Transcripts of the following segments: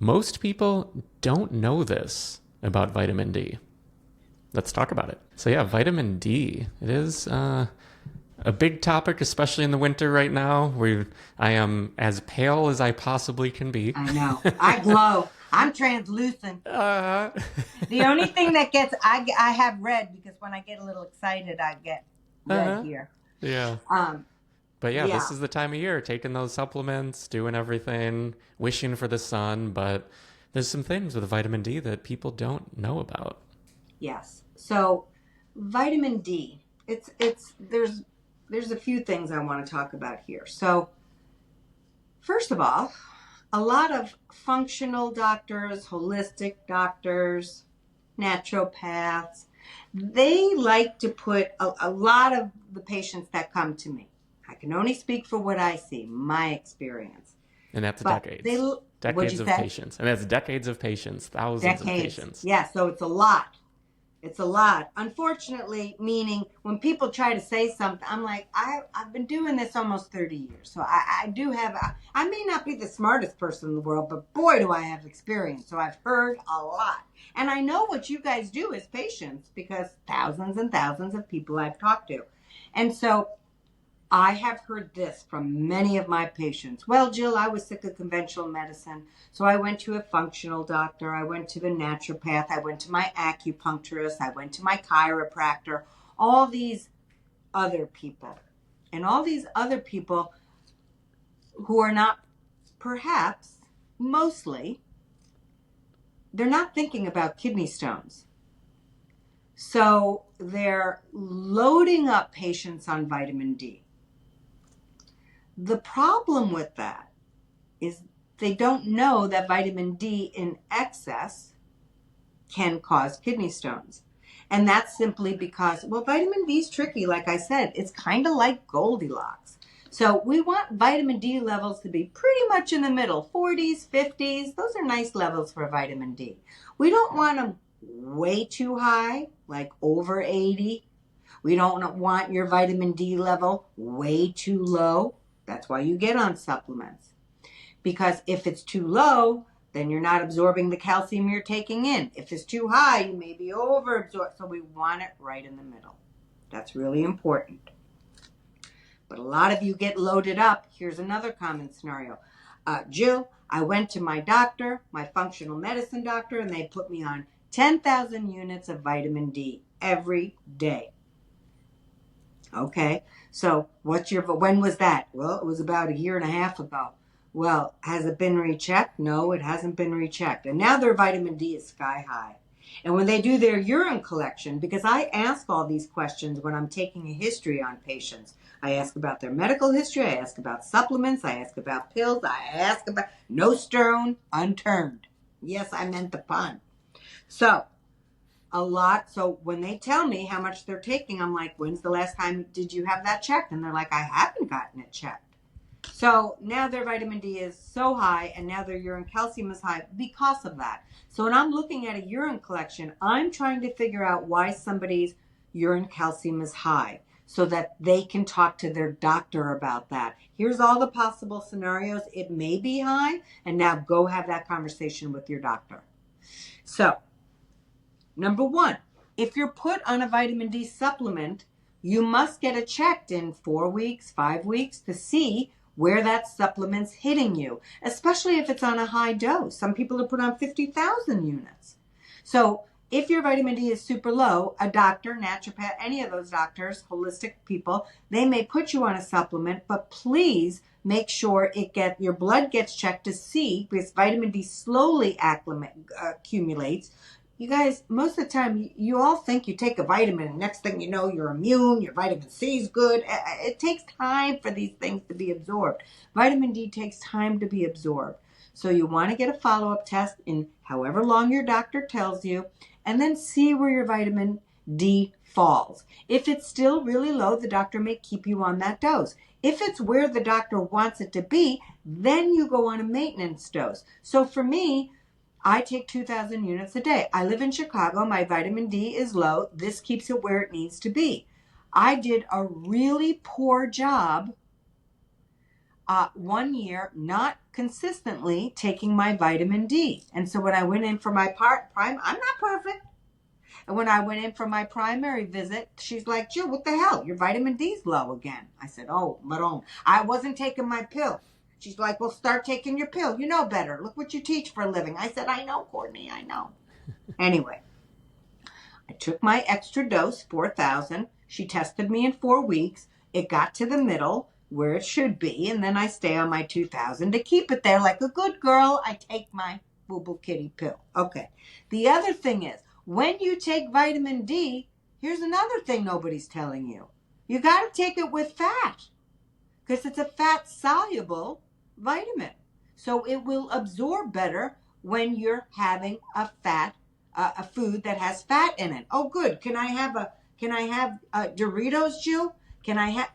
Most people don't know this about vitamin D. Let's talk about it. So yeah, vitamin D. It is a big topic, especially in the winter right now. I am as pale as I possibly can be. I know. I glow. I'm translucent. uh, The only thing that I have red because when I get a little excited, I get red uh-huh. here. Yeah. Um, But yeah, this yeah, is the time of year, taking those supplements, doing everything, wishing for the sun. But there's some things with vitamin D that people don't know about. yes. So vitamin D, it's there's a few things I want to talk about here. So first of all, a lot of functional doctors, holistic doctors, naturopaths, they like to put a lot of the patients that come to me. I can only speak for what I see, my experience. And that's But decades. what'd you Decades of say? patients. And that's decades of patients, thousands of Decades. patients. Yeah, so it's a lot. It's a lot. Unfortunately, meaning when people try to say something, I'm like, I've been doing this almost 30 years. So I do have, I may not be the smartest person in the world, but boy, do I have experience. So I've heard a lot. And I know what you guys do as patients because thousands and thousands of people I've talked to. And so I have heard this from many of my patients. Well, Jill, I was sick of conventional medicine, so I went to a functional doctor. I went to the naturopath. I went to my acupuncturist. I went to my chiropractor. All these other people. And all these other people who are not, perhaps, mostly, they're not thinking about kidney stones. So they're loading up patients on vitamin D. The problem with that is they don't know that vitamin D in excess can cause kidney stones. And that's simply because, well, vitamin D is tricky. Like I said, it's kind of like Goldilocks. So we want vitamin D levels to be pretty much in the middle, 40s, 50s. Those are nice levels for vitamin D. We don't want them way too high, like over 80. We don't want your vitamin D level way too low. That's why you get on supplements. Because if it's too low, then you're not absorbing the calcium you're taking in. If it's too high, you may be overabsorbed. So we want it right in the middle. That's really important. But a lot of you get loaded up. Here's another common scenario. Jill, I went to my doctor, my functional medicine doctor, and they put me on 10,000 units of vitamin D every day. Okay, so when was that? Well, it was about a year and a half ago. Well, has it been rechecked? No, it hasn't been rechecked. And now their vitamin D is sky high. And when they do their urine collection, because I ask all these questions when I'm taking a history on patients, I ask about their medical history, I ask about supplements, I ask about pills, I ask about no stone unturned. Yes, I meant the pun. So a lot. So when they tell me how much they're taking, I'm like, when's the last time did you have that checked? And they're like, I haven't gotten it checked. So now their vitamin D is so high and now their urine calcium is high because of that. So when I'm looking at a urine collection, I'm trying to figure out why somebody's urine calcium is high so that they can talk to their doctor about that. Here's all the possible scenarios. It may be high, and now go have that conversation with your doctor. So number one, if you're put on a vitamin D supplement, you must get it checked in 4 weeks, 5 weeks to see where that supplement's hitting you, especially if it's on a high dose. Some people are put on 50,000 units. So if your vitamin D is super low, a doctor, naturopath, any of those doctors, holistic people, they may put you on a supplement, but please make sure your blood gets checked to see, because vitamin D slowly accumulates. You guys, most of the time, you all think you take a vitamin, and next thing you know, you're immune, your vitamin C is good. It takes time for these things to be absorbed. Vitamin D takes time to be absorbed. So you want to get a follow-up test in however long your doctor tells you, and then see where your vitamin D falls. If it's still really low, the doctor may keep you on that dose. If it's where the doctor wants it to be, then you go on a maintenance dose. So for me, I take 2,000 units a day. I live in Chicago. My vitamin D is low. This keeps it where it needs to be. I did a really poor job 1 year not consistently taking my vitamin D. And so when I went in for my prime, I'm not perfect. And when I went in for my primary visit, she's like, Jill, what the hell? Your vitamin D's low again. I said, oh, Maron, I wasn't taking my pill. She's like, well, start taking your pill. You know better. Look what you teach for a living. I said, I know, Courtney, I know. Anyway, I took my extra dose, 4,000. She tested me in 4 weeks. It got to the middle where it should be. And then I stay on my 2,000 to keep it there like a good girl. I take my boo-boo kitty pill. Okay. The other thing is, when you take vitamin D, here's another thing nobody's telling you. You got to take it with fat because it's a fat-soluble vitamin. So it will absorb better when you're having a food that has fat in it. Oh, good. Can I have Doritos, Jill?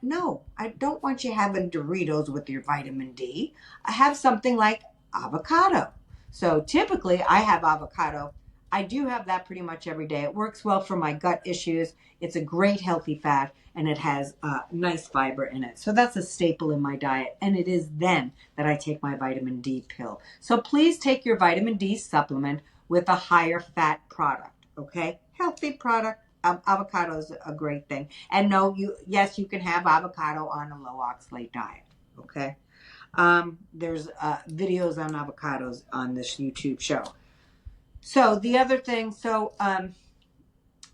No, I don't want you having Doritos with your vitamin D. I have something like avocado. So typically I have avocado. I do have that pretty much every day. It works well for my gut issues. It's a great healthy fat and it has nice fiber in it. So that's a staple in my diet. And it is then that I take my vitamin D pill. So please take your vitamin D supplement with a higher fat product, okay? Healthy product. Avocado is a great thing. And no, yes, you can have avocado on a low oxalate diet, okay? There's videos on avocados on this YouTube show. So the other thing,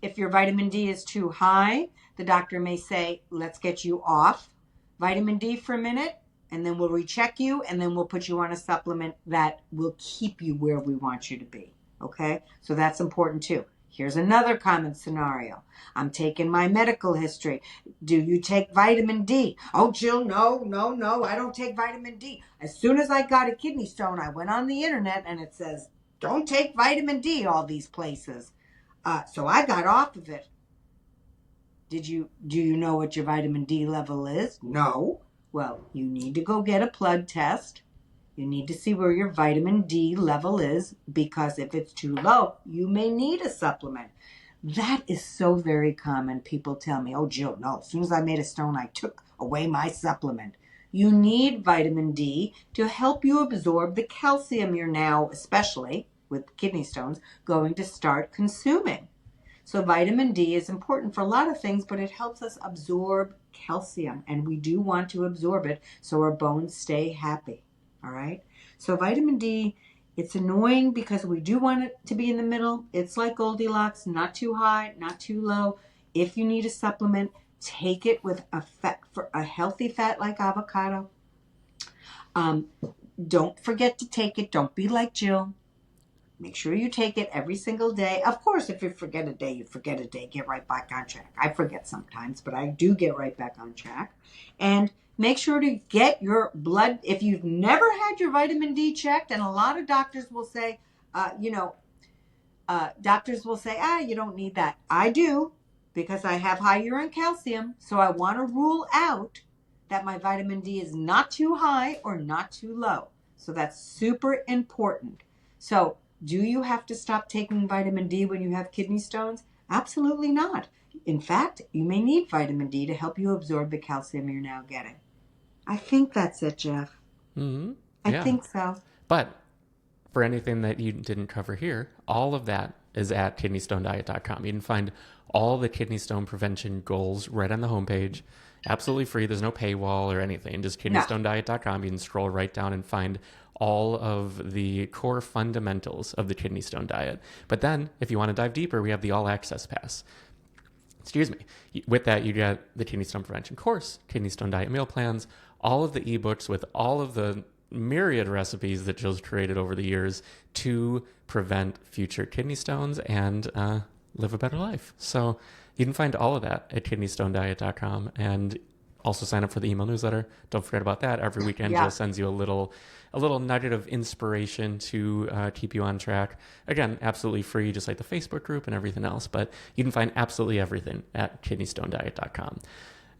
if your vitamin D is too high, the doctor may say, let's get you off vitamin D for a minute, and then we'll recheck you, and then we'll put you on a supplement that will keep you where we want you to be, okay? So that's important too. Here's another common scenario. I'm taking my medical history. Do you take vitamin D? Oh, Jill, no, I don't take vitamin D. As soon as I got a kidney stone, I went on the internet and it says, don't take vitamin D, all these places. So I got off of it. Do you know what your vitamin D level is? No. Well, you need to go get a blood test. You need to see where your vitamin D level is, because if it's too low, you may need a supplement. That is so very common. People tell me, oh, Jill, no, as soon as I made a stone, I took away my supplement. You need vitamin D to help you absorb the calcium you're now, especially with kidney stones, going to start consuming. So vitamin D is important for a lot of things, but it helps us absorb calcium, and we do want to absorb it so our bones stay happy. All right. So vitamin D, it's annoying because we do want it to be in the middle. It's like Goldilocks, not too high, not too low. If you need a supplement, take it with a healthy fat like avocado. Don't forget to take it. Don't be like Jill. Make sure you take it every single day. Of course, if you forget a day, you forget a day. Get right back on track. I forget sometimes, but I do get right back on track. And make sure to get your blood. If you've never had your vitamin D checked, and a lot of doctors will say, you don't need that. I do, because I have high urine calcium. So I want to rule out that my vitamin D is not too high or not too low. So that's super important. So do you have to stop taking vitamin D when you have kidney stones? Absolutely not. In fact, you may need vitamin D to help you absorb the calcium you're now getting. I think that's it, Jeff. Mm-hmm. I think so. But for anything that you didn't cover here, all of that is at kidneystonediet.com. You can find all the kidney stone prevention goals right on the homepage. Absolutely free. There's no paywall or anything. Just kidneystonediet.com. You can scroll right down and find all of the core fundamentals of the kidney stone diet. But then if you want to dive deeper, we have the all access pass. Excuse me. With that, you get the kidney stone prevention course, kidney stone diet meal plans, all of the ebooks with all of the myriad recipes that Jill's created over the years to prevent future kidney stones and live a better life. So you can find all of that at kidneystonediet.com, and also sign up for the email newsletter. Don't forget about that. Every weekend, Jill sends you a little nugget of inspiration to keep you on track. Again, absolutely free, just like the Facebook group and everything else. But you can find absolutely everything at kidneystonediet.com.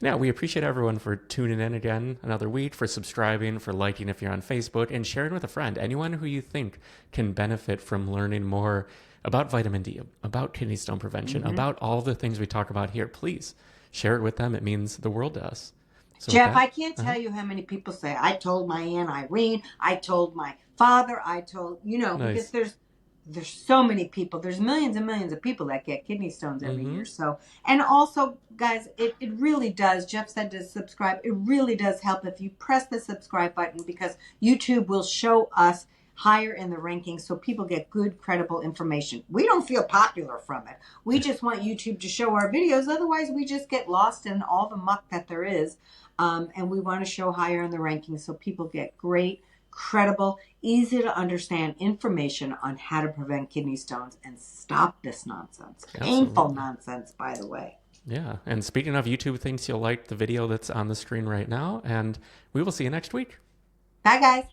Now, we appreciate everyone for tuning in again another week, for subscribing, for liking if you're on Facebook, and sharing with a friend. Anyone who you think can benefit from learning more about vitamin D, about kidney stone prevention, about all the things we talk about here, please share it with them. It means the world to us. So with Jeff, that, I can't tell you how many people say, I told my Aunt Irene, I told my father, I told, because nice. there's so many people. There's millions and millions of people that get kidney stones every Mm-hmm. year. So, and also, guys, it really does. Jeff said to subscribe. It really does help if you press the subscribe button, because YouTube will show us higher in the rankings so people get good, credible information. We don't feel popular from it. We just want YouTube to show our videos. Otherwise, we just get lost in all the muck that there is. And we want to show higher in the rankings so people get great, credible, easy to understand information on how to prevent kidney stones and stop this nonsense. Painful Absolutely. nonsense, by the way. Yeah. And speaking of, YouTube thinks you'll like the video that's on the screen right now, and we will see you next week. Bye, guys.